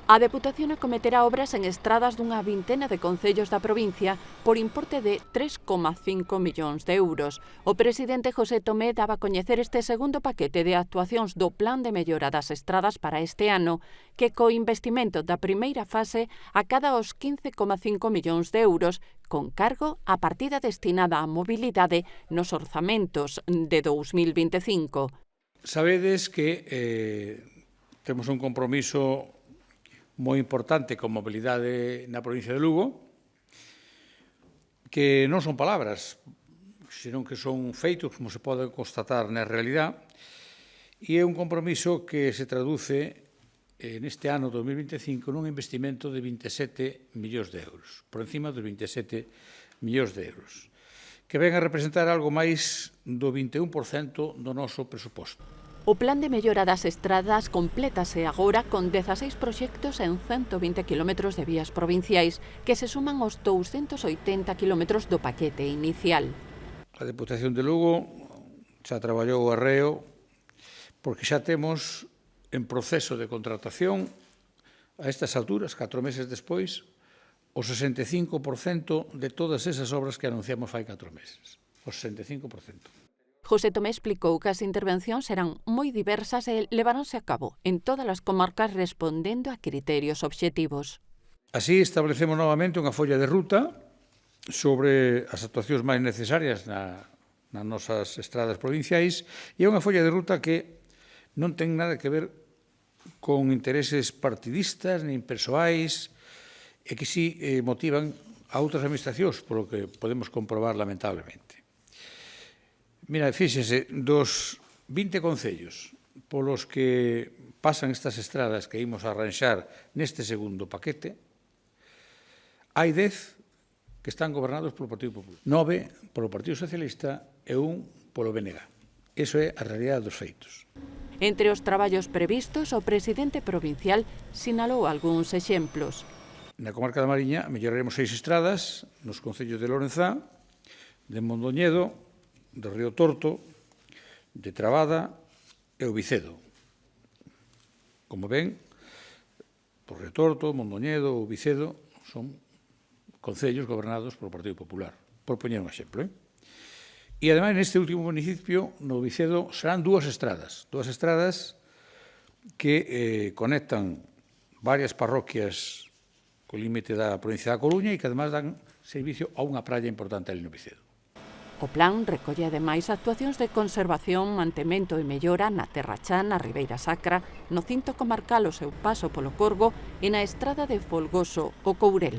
A Deputación acometerá obras en estradas dunha vintena de concellos da provincia por importe de 3,5 millóns de euros. O presidente José Tomé daba a coñecer este segundo paquete de actuacións do Plan de Mellora das Estradas para este ano, que co investimento da primeira fase acada os 15,5 millóns de euros, con cargo á partida destinada á mobilidade nos orzamentos de 2025. Sabedes que temos un compromiso moi importante con mobilidade na provincia de Lugo, que non son palabras, senón que son feitos, como se pode constatar na realidade, e é un compromiso que se traduce neste ano 2025 nun investimento de 27 millóns de euros, por encima dos 27 millóns de euros, que ven a representar algo máis do 21% do noso presuposto. O Plan de Mellora das Estradas complétase agora con 16 proxectos en 120 km de vías provinciais que se suman aos 280 km do paquete inicial. A Deputación de Lugo xa traballou o arreo porque xa temos en proceso de contratación a estas alturas, 4 meses despois, o 65% de todas esas obras que anunciamos fai 4 meses. O 65%. José Tomé explicou que as intervencións serán moi diversas e levaronse a cabo en todas as comarcas respondendo a criterios obxectivos. Así establecemos novamente unha folla de ruta sobre as actuacións máis necesarias nas nosas estradas provinciais e é unha folla de ruta que non ten nada que ver con intereses partidistas nin persoais e que si motivan a outras administracións, polo que podemos comprobar lamentablemente. Mira, fíxese, dos 20 concellos polos que pasan estas estradas que imos a arranxar neste segundo paquete, hai 10 que están gobernados polo Partido Popular, 9 polo Partido Socialista e 1 polo BNG. Iso é a realidade dos feitos. Entre os traballos previstos, o presidente provincial sinalou algúns exemplos. Na comarca da Mariña melloraremos 6 estradas nos concellos de Lorenzá, de Mondoñedo, do Río Torto, de Trabada e o Vicedo. Como ven, por Río Torto, Mondoñedo, o Vicedo son concellos gobernados polo Partido Popular, por poñer un exemplo. E, ademais, neste último municipio, no Vicedo, serán dúas estradas que conectan varias parroquias co límite da provincia da Coruña e que, ademais, dan servicio a unha praia importante ali no Vicedo. O plan recolle ademais actuacións de conservación, mantemento e mellora na Terra Chá, na Ribeira Sacra, no cinto comarcal o seu paso polo Corgo e na estrada de Folgoso, o Courel.